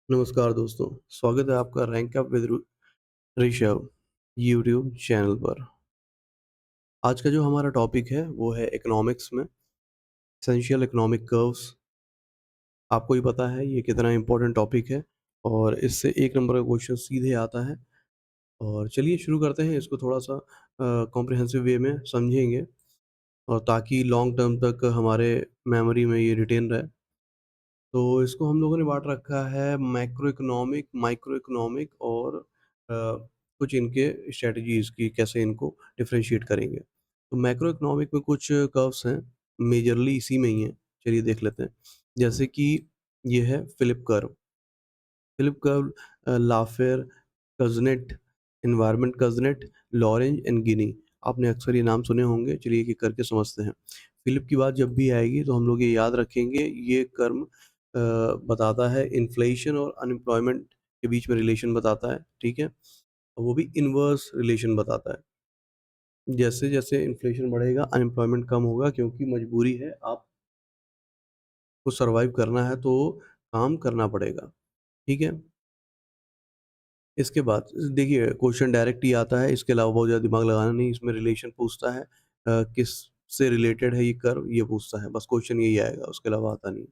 नमस्कार दोस्तों, स्वागत है आपका rank up with Rishabh YouTube channel पर। आज का जो हमारा टॉपिक है वो है इकोनॉमिक्स में एसेंशियल इकोनॉमिक कर्व्स। आपको ही पता है ये कितना इम्पोर्टेंट टॉपिक है और इससे 1 नंबर का क्वेश्चन सीधे आता है। और चलिए शुरू करते हैं इसको थोड़ा-सा कॉम्प्रिहेंसिव वे में समझेंगे और ताकि लॉन्ग टर्म तक हमारे मेमोरी में ये रिटेन रहे। तो इसको हम लोगों ने बाँट रखा है मैक्रो इकोनॉमिक, माइक्रो इकोनॉमिक और कुछ इनके स्ट्रैटेजीज़ की कैसे इनको डिफरेंशिएट करेंगे। तो मैक्रो इकोनॉमिक में कुछ कर्व्स हैं, मेजरली इसी में ही हैं। चलिए देख लेते हैं। जैसे कि ये है Phillip curve. Phillip curve Laffer, Kuznets, environment Kuznets, Lorenz and Gini. आपने अक्सर ये नाम सुने होंगे, चलिए एक-एक करके समझते हैं। फिलिप की बात जब भी आएगी तो हम लोग ये याद रखेंगे, ये कर्व बताता है इन्फ्लेशन और अनएम्प्लॉयमेंट के बीच में रिलेशन बताता है, ठीक है? और वो भी इनवर्स रिलेशन बताता है। जैसे-जैसे इन्फ्लेशन बढ़ेगा, अनएम्प्लॉयमेंट कम होगा क्योंकि मजबूरी है, आपको सर्वाइव करना है तो काम करना पड़ेगा, ठीक है? इसके बाद देखिए क्वेश्चन डायरेक्ट ही आता है, इसके अलावा बहुत ज़्यादा दिमाग लगाना नहीं, इसमें रिलेशन पूछता है किससे रिलेटेड है ये कर्व, ये पूछता है, बस क्वेश्चन यही आएगा, उसके अलावा आता नहीं।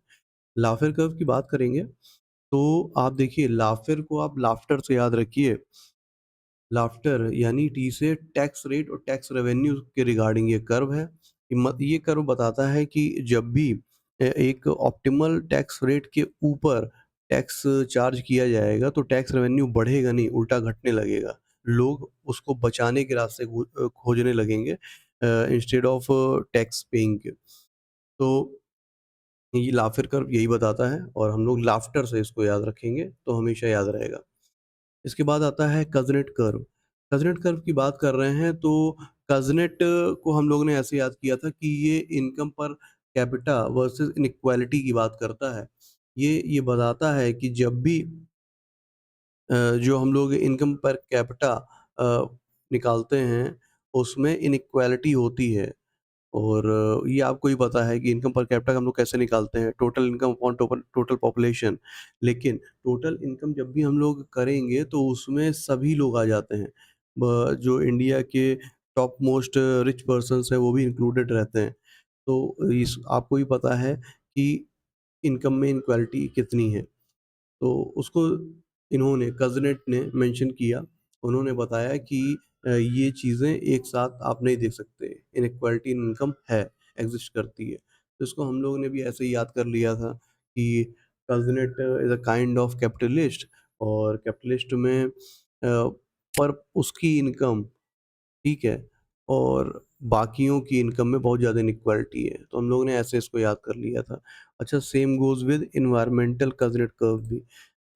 लाफेर कर्व की बात करेंगे, तो आप देखिए लाफेर को आप लाफ्टर से याद रखिए। लाफ्टर यानी टी से टैक्स रेट और टैक्स रेवेन्यू के रिगार्डिंग ये कर्व है। ये कर्व बताता है कि जब भी एक ऑप्टिमल टैक्स रेट के ऊपर टैक्स चार्ज किया जाएगा तो टैक्स रेवेन्यू बढ़ेगा नहीं, उल्टा घटने लगेगा। लोग उसको बचाने के रास्ते खोजने लगेंगे इंस्टेड ऑफ टैक्स पेइंग के। तो ये लाफिर कर्व यही बताता है और हम लोग लाफ्टर से इसको याद रखेंगे तो हमेशा याद रहेगा। इसके बाद आता है कज़नेट कर्व। कज़नेट कर्व की बात कर रहे हैं तो कज़नेट को हम लोगों ने ऐसे याद किया था कि ये income per capita versus inequality की बात करता है। ये बताता है कि जब भी जो हम लोग इनकम पर कैपिटा अ, निकालते हैं, उसमें इनइक्वालिटी होती है। और ये आपको ही पता है कि इनकम पर कैपिटा हम लोग कैसे निकालते हैं, total income upon total population. लेकिन टोटल इनकम जब भी हम लोग करेंगे तो उसमें सभी लोग आ जाते हैं। जो इंडिया के टॉप मोस्ट रिच पर्सन्स हैं वो भी इंक्लूडेड रहते हैं। तो इस आपको भी पता है कि इनकम में इनक्वालिटी कितनी है। तो उसको इन्होंने कज़नेट ने मेंशन किया। उन्होंने बताया कि ये चीज़ें एक साथ आप नहीं देख सकते। इनइक्वालिटी इन इनकम है, एग्ज़िस्ट करती है। तो इसको हम लोगों ने भी ऐसे ही याद कर लिया था कि Kuznets is a kind of capitalist और कैपिटलिस्ट में पर उसकी इनकम ठीक है, और बाकियों की इनकम में बहुत ज़्यादा इनइक्वालिटी है, तो हम लोगों ने ऐसे इसको याद कर लिया था। अच्छा same goes with environmental Kuznets curve भी।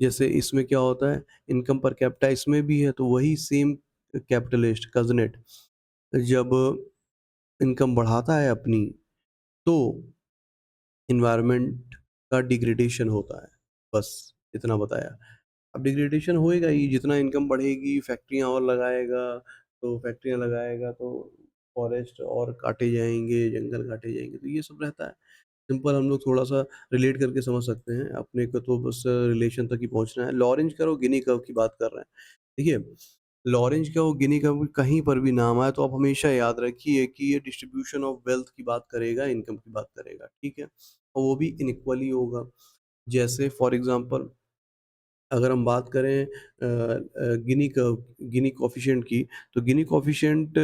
जैसे इसमें क्या होता है, इनकम पर कैपिटा इसमें भी है, तो वही सेम कैपिटलिस्ट कज़नेट जब इनकम बढ़ाता है अपनी, तो एनवायरनमेंट का डिग्रेडेशन होता है, बस इतना बताया। अब डिग्रेडेशन होएगा ही, जितना इनकम बढ़ेगी, फैक्ट्रियाँ और लगाएगा, तो फैक्ट्रियाँ लगाएगा तो फॉरेस्ट और काटे जाएँगे, जंगल काटे जाएँगे, तो ये सब रहता है। सिंपल हम लोग थोड़ा-सा रिलेट करके समझ सकते हैं, अपने को तो बस रिलेशन तक ही पहुँचना है। लॉरेंज कर्व और गिनी कर्व की बात कर रहे हैं। देखिए, लॉरेंज कर्व और गिनी कर्व कहीं पर भी नाम आए तो आप हमेशा याद रखिए कि ये डिस्ट्रीब्यूशन ऑफ वेल्थ की बात करेगा, इनकम की बात करेगा, ठीक है? और वो भी इनइक्वली होगा। जैसे फॉर एग्ज़ाम्पल अगर हम बात करें गिनी कोएफ़िशिएंट की, तो गिनी कोएफ़िशिएंट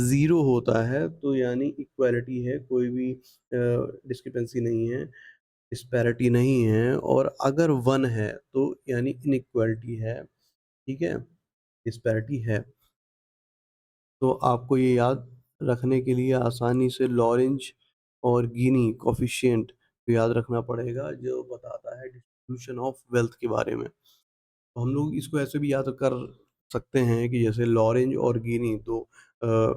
0 होता है, तो यानी इक्वालिटी है, कोई भी डिस्क्रिपेंसी नहीं है, डिस्पैरिटी नहीं है और अगर 1 है, तो यानी इनइक्वालिटी है, ठीक है? डिस्पैरिटी है। तो आपको ये याद रखने के लिए आसानी से लॉरेंज और गिनी कोएफ़िशिएंट को याद रखना पड़ेगा, जो बताता है डिस्ट्रीब्यूशन ऑफ वेल्थ के बारे में। तो हम लोग इसको ऐसे भी याद कर सकते हैं कि जैसे लॉरेंज और गिनी 2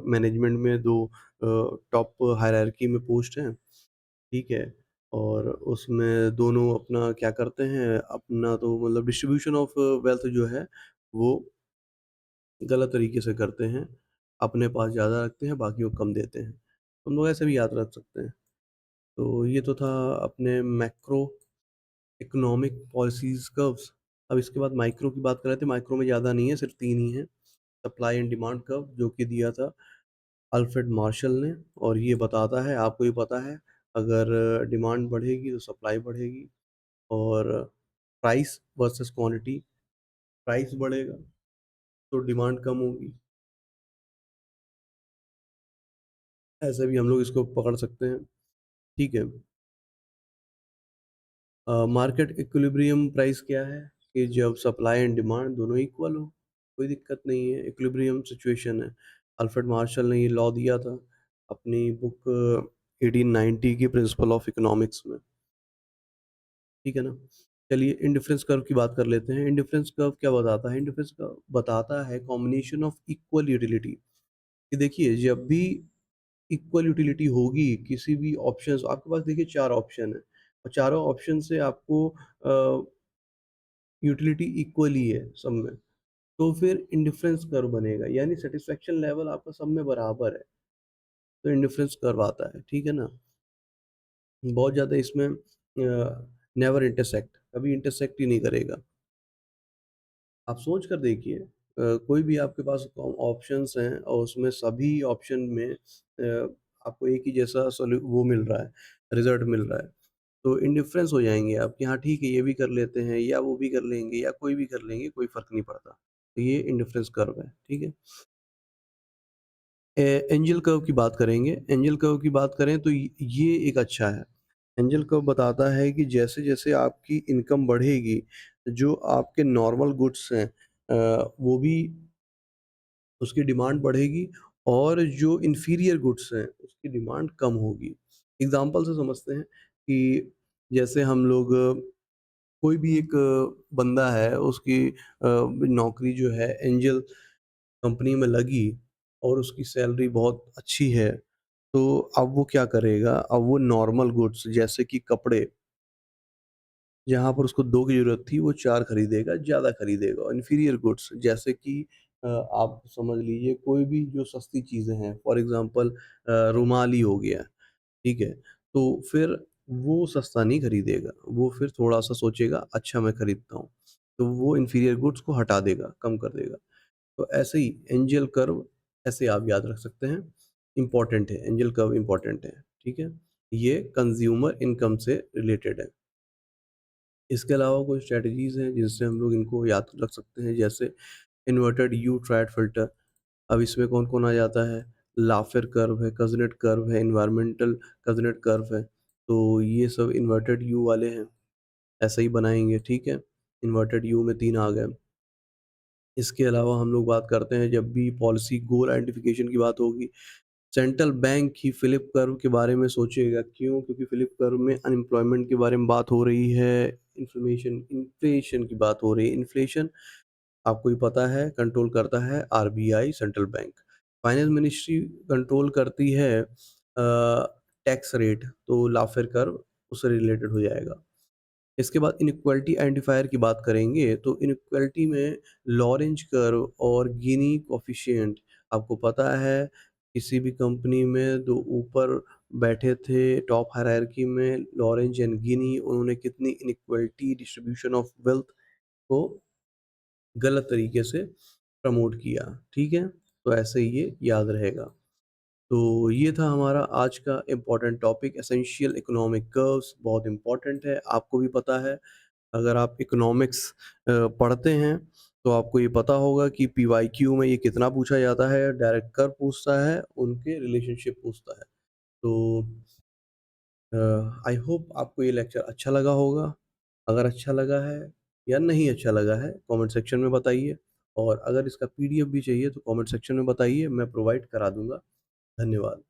मैनेजमेंट में 2 टॉप हायरार्की में पोस्ट हैं, ठीक है? और उसमें दोनों अपना क्या करते हैं, अपना तो मतलब डिस्ट्रीब्यूशन ऑफ वेल्थ जो है, वो गलत तरीके से करते हैं। अपने पास ज़्यादा रखते हैं, बाकियों को कम देते हैं। हम लोग ऐसे भी याद रख सकते हैं। तो ये तो था अपने मैक्रो इकोनॉमिक पॉलिसीज़ कर्व्स। अब इसके बाद माइक्रो की बात कर रहे थे, माइक्रो में ज़्यादा नहीं है, सिर्फ़ 3 ही हैं। सप्लाई एंड डिमांड कर्व जो कि दिया था अल्फ्रेड मार्शल ने, और ये बताता है, आपको भी पता है, अगर डिमांड बढ़ेगी तो सप्लाई बढ़ेगी, और प्राइस वर्सेस क्वांटिटी, प्राइस बढ़ेगा तो डिमांड कम होगी। ऐसे भी हम लोग इसको पकड़ सकते हैं, ठीक है। मार्केट इक्विलिब्रियम प्राइस क्या है? कि जब सप्लाई एंड डिमांड दोनों इक्वल हो, कोई दिक्कत नहीं है, इक्विलिब्रियम सिचुएशन है। अल्फ्रेड मार्शल ने ये लॉ दिया था अपनी बुक 1890 की प्रिंसिपल ऑफ इकोनॉमिक्स में, ठीक है ना? चलिए इंडिफरेंस कर्व की बात कर लेते हैं। इंडिफरेंस कर्व क्या बताता है? इंडिफरेंस कर्व बताता है कॉम्बिनेशन ऑफ इक्वल यूटिलिटी, कि देखिए जब भी इक्वल यूटिलिटी होगी किसी भी ऑप्शंस, आपके पास देखिए 4 ऑप्शन है और चारों ऑप्शन से आपको यूटिलिटी इक्वल ही है सब में, तो फिर इंडिफरेंस कर्व बनेगा, यानी सैटिस्फैक्शन लेवल आपका सब में बराबर है, तो इंडिफरेंस कर्व आता है, ठीक है ना? बहुत ज़्यादा इसमें नेवर इंटरसेक्ट, कभी इंटरसेक्ट ही नहीं करेगा। आप सोच कर देखिए, कोई भी आपके पास ऑप्शंस हैं और उसमें सभी ऑप्शन में आपको एक ही जैसा वो मिल रहा है, रिजल्ट मिल रहा है, तो इंडिफरेंस हो जाएंगे आप कि हाँ ठीक है, ये भी कर लेते हैं या वो भी कर लेंगे या कोई भी कर लेंगे, कोई फर्क नहीं पड़ता। तो ये इंडिफरेंस कर्व है, ठीक है। एंजल कर्व की बात करेंगे। एंजल कर्व की बात करें तो ये एक अच्छा है। एंजल कर्व बताता है कि जैसे-जैसे आपकी इनकम बढ़ेगी, जो आपके नॉर्मल गुड्स हैं वो भी, उसकी डिमांड बढ़ेगी, और जो इन्फीरियर गुड्स हैं, उसकी डिमांड कम होगी। एग्ज़ाम्पल से समझते हैं कि जैसे हम लोग कोई भी एक बंदा है, उसकी नौकरी जो है एंजल कंपनी में लगी और उसकी सैलरी बहुत अच्छी है, तो अब वो क्या करेगा, अब वो नॉर्मल गुड्स जैसे कि कपड़े, जहाँ पर उसको 2 की ज़रूरत थी, वो 4 खरीदेगा, ज़्यादा खरीदेगा, और इन्फीरियर गुड्स जैसे कि आप समझ लीजिए कोई भी जो सस्ती चीज़ें हैं, फॉर एग्ज़ाम्पल रुमाल ही हो गया, ठीक है? तो फिर वो सस्ता नहीं खरीदेगा, वो फिर थोड़ा-सा सोचेगा, अच्छा मैं खरीदता हूँ, तो वो इन्फीरियर गुड्स को हटा देगा, कम कर देगा। तो ऐसे ही एंजेल कर्व, ऐसे आप याद रख सकते हैं, इम्पोर्टेंट है, एंजेल कर्व इम्पोर्टेंट है, ठीक है? ये कंज़्यूमर इनकम से रिलेटेड है। इसके अलावा कोई स्ट्रैटेजीज़ हैं जिनसे हम लोग इनको याद रख सकते हैं, जैसे इन्वर्टेड यू ट्रायड फ़िल्टर। अब इसमें कौन-कौन आ जाता है? लाफेर कर्व है, कज़नेट कर्व है, एनवायरमेंटल कज़नेट कर्व है। तो ये सब इन्वर्टेड यू वाले हैं, ऐसे ही बनाएँगे, ठीक है? इन्वर्टेड यू में 3 आ गए। इसके अलावा हम लोग बात करते हैं, जब भी पॉलिसी गोल आइडेंटिफिकेशन की बात होगी, सेंट्रल बैंक ही फिलिप कर्व के बारे में सोचेगा। क्यों? क्योंकि फिलिप कर्व में अनएम्प्लॉयमेंट के बारे में बात हो रही है, इन्फ्लेशन की बात हो रही है। इन्फ्लेशन आपको भी पता है कंट्रोल करता है RBI, central bank. Finance ministry control करती है टैक्स रेट, तो लाफेर कर्व उससे रिलेटेड हो जाएगा। इसके बाद इनइक्वालिटी आइडेंटिफायर की बात करेंगे, तो इनइक्वालिटी में लॉरेंज कर्व और गिनी कोएफिशिएंट, आपको पता है किसी भी कंपनी में 2 ऊपर बैठे थे टॉप हायरार्की में, लॉरेंज एंड गिनी, उन्होंने कितनी इनइक्वालिटी डिस्ट्रीब्यूशन ऑफ वेल्थ को गलत तरीके से प्रमोट किया, ठीक है? तो ऐसे ही ये याद रहेगा। तो ये था हमारा आज का important topic, essential economic curves बहुत इम्पोर्टेंट है, आपको भी पता है। अगर आप इकोनॉमिक्स पढ़ते हैं, तो आपको ये पता होगा कि पीवाईक्यू में ये कितना पूछा जाता है, डायरेक्ट कर्व पूछता है, उनके रिलेशनशिप पूछता है। तो आई होप आपको ये लेक्चर अच्छा लगा होगा। अगर अच्छा लगा है या नहीं अच्छा लगा है, कमेंट सेक्शन में बताइए, और अगर इसका पीडीएफ भी चाहिए तो कमेंट सेक्शन में बताइए, मैं प्रोवाइड करा दूँगा। धन्यवाद।